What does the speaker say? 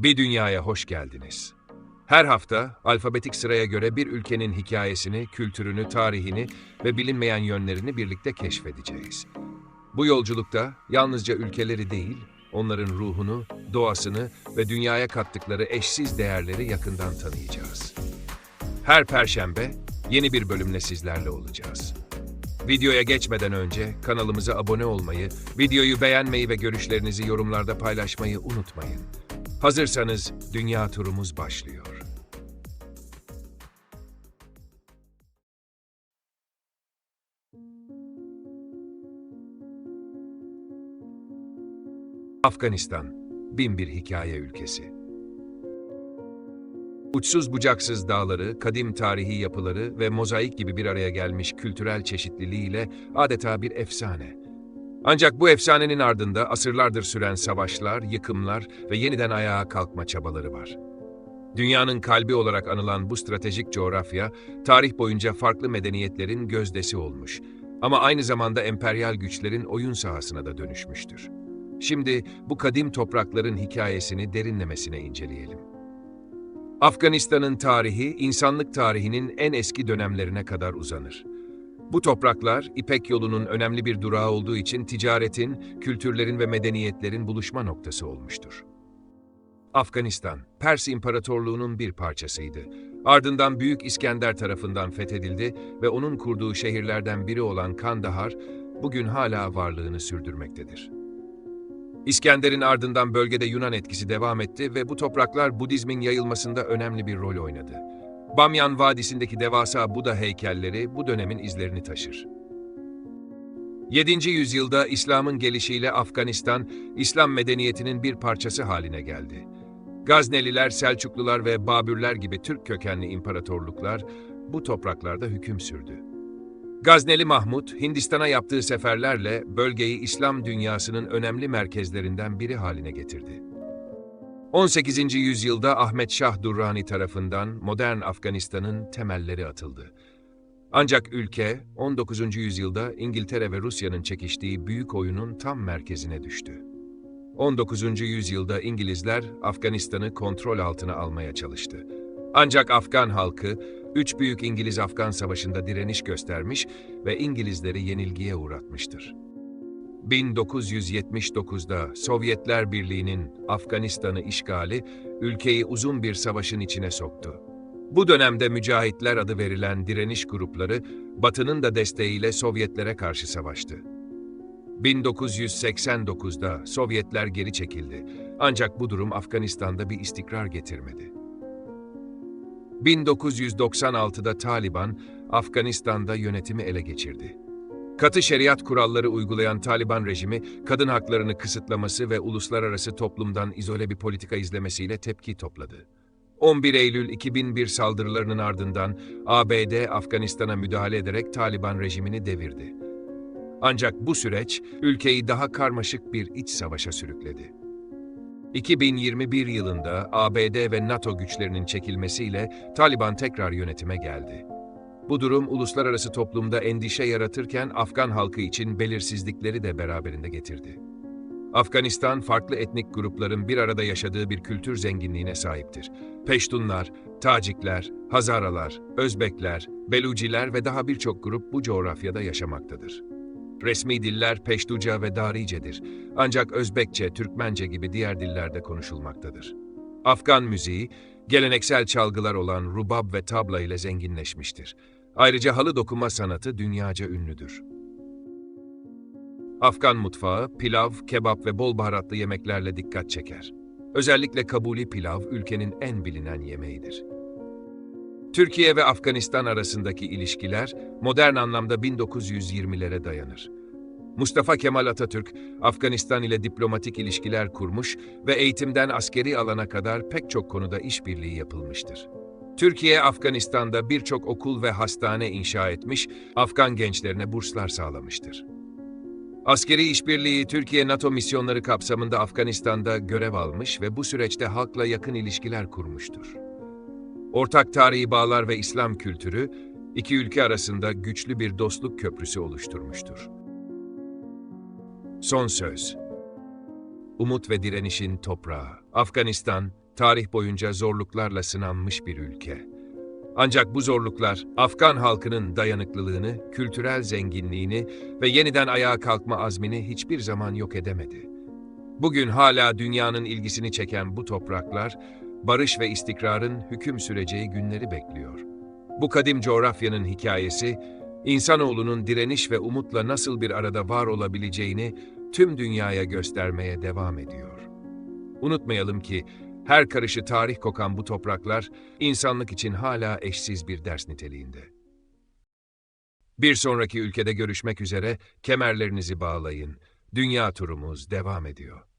Bir dünyaya hoş geldiniz. Her hafta alfabetik sıraya göre bir ülkenin hikayesini, kültürünü, tarihini ve bilinmeyen yönlerini birlikte keşfedeceğiz. Bu yolculukta yalnızca ülkeleri değil, onların ruhunu, doğasını ve dünyaya kattıkları eşsiz değerleri yakından tanıyacağız. Her Perşembe yeni bir bölümle sizlerle olacağız. Videoya geçmeden önce kanalımıza abone olmayı, videoyu beğenmeyi ve görüşlerinizi yorumlarda paylaşmayı unutmayın. Hazırsanız dünya turumuz başlıyor. Afganistan, binbir hikaye ülkesi. Uçsuz bucaksız dağları, kadim tarihi yapıları ve mozaik gibi bir araya gelmiş kültürel çeşitliliğiyle adeta bir efsane. Ancak bu efsanenin ardında asırlardır süren savaşlar, yıkımlar ve yeniden ayağa kalkma çabaları var. Dünyanın kalbi olarak anılan bu stratejik coğrafya, tarih boyunca farklı medeniyetlerin gözdesi olmuş. Ama aynı zamanda emperyal güçlerin oyun sahasına da dönüşmüştür. Şimdi bu kadim toprakların hikayesini derinlemesine inceleyelim. Afganistan'ın tarihi, insanlık tarihinin en eski dönemlerine kadar uzanır. Bu topraklar, İpek Yolu'nun önemli bir durağı olduğu için ticaretin, kültürlerin ve medeniyetlerin buluşma noktası olmuştur. Afganistan, Pers İmparatorluğu'nun bir parçasıydı. Ardından Büyük İskender tarafından fethedildi ve onun kurduğu şehirlerden biri olan Kandahar, bugün hala varlığını sürdürmektedir. İskender'in ardından bölgede Yunan etkisi devam etti ve bu topraklar Budizmin yayılmasında önemli bir rol oynadı. Bamyan Vadisi'ndeki devasa Buda heykelleri bu dönemin izlerini taşır. 7. yüzyılda İslam'ın gelişiyle Afganistan, İslam medeniyetinin bir parçası haline geldi. Gazneliler, Selçuklular ve Babürler gibi Türk kökenli imparatorluklar bu topraklarda hüküm sürdü. Gazneli Mahmud, Hindistan'a yaptığı seferlerle bölgeyi İslam dünyasının önemli merkezlerinden biri haline getirdi. 18. yüzyılda Ahmet Şah Durrani tarafından modern Afganistan'ın temelleri atıldı. Ancak ülke, 19. yüzyılda İngiltere ve Rusya'nın çekiştiği büyük oyunun tam merkezine düştü. 19. yüzyılda İngilizler Afganistan'ı kontrol altına almaya çalıştı. Ancak Afgan halkı, 3 Büyük İngiliz-Afgan Savaşı'nda direniş göstermiş ve İngilizleri yenilgiye uğratmıştır. 1979'da Sovyetler Birliği'nin Afganistan'ı işgali, ülkeyi uzun bir savaşın içine soktu. Bu dönemde Mücahitler adı verilen direniş grupları, Batı'nın da desteğiyle Sovyetlere karşı savaştı. 1989'da Sovyetler geri çekildi. Ancak bu durum Afganistan'da bir istikrar getirmedi. 1996'da Taliban, Afganistan'da yönetimi ele geçirdi. Katı şeriat kuralları uygulayan Taliban rejimi, kadın haklarını kısıtlaması ve uluslararası toplumdan izole bir politika izlemesiyle tepki topladı. 11 Eylül 2001 saldırılarının ardından ABD, Afganistan'a müdahale ederek Taliban rejimini devirdi. Ancak bu süreç, ülkeyi daha karmaşık bir iç savaşa sürükledi. 2021 yılında ABD ve NATO güçlerinin çekilmesiyle Taliban tekrar yönetime geldi. Bu durum uluslararası toplumda endişe yaratırken Afgan halkı için belirsizlikleri de beraberinde getirdi. Afganistan, farklı etnik grupların bir arada yaşadığı bir kültür zenginliğine sahiptir. Peştunlar, Tacikler, Hazaralar, Özbekler, Beluciler ve daha birçok grup bu coğrafyada yaşamaktadır. Resmi diller Peştuca ve Darice'dir. Ancak Özbekçe, Türkmence gibi diğer dillerde konuşulmaktadır. Afgan müziği, geleneksel çalgılar olan rubab ve tabla ile zenginleşmiştir. Ayrıca halı dokuma sanatı dünyaca ünlüdür. Afgan mutfağı, pilav, kebap ve bol baharatlı yemeklerle dikkat çeker. Özellikle kabuli pilav ülkenin en bilinen yemeğidir. Türkiye ve Afganistan arasındaki ilişkiler modern anlamda 1920'lere dayanır. Mustafa Kemal Atatürk, Afganistan ile diplomatik ilişkiler kurmuş ve eğitimden askeri alana kadar pek çok konuda işbirliği yapılmıştır. Türkiye, Afganistan'da birçok okul ve hastane inşa etmiş, Afgan gençlerine burslar sağlamıştır. Askeri işbirliği, Türkiye-NATO misyonları kapsamında Afganistan'da görev almış ve bu süreçte halkla yakın ilişkiler kurmuştur. Ortak tarihi bağlar ve İslam kültürü, iki ülke arasında güçlü bir dostluk köprüsü oluşturmuştur. Son söz. Umut ve direnişin toprağı. Afganistan, tarih boyunca zorluklarla sınanmış bir ülke. Ancak bu zorluklar Afgan halkının dayanıklılığını, kültürel zenginliğini ve yeniden ayağa kalkma azmini hiçbir zaman yok edemedi. Bugün hala dünyanın ilgisini çeken bu topraklar, barış ve istikrarın hüküm süreceği günleri bekliyor. Bu kadim coğrafyanın hikayesi, insanoğlunun direniş ve umutla nasıl bir arada var olabileceğini tüm dünyaya göstermeye devam ediyor. Unutmayalım ki, her karışı tarih kokan bu topraklar, insanlık için hala eşsiz bir ders niteliğinde. Bir sonraki ülkede görüşmek üzere, kemerlerinizi bağlayın. Dünya turumuz devam ediyor.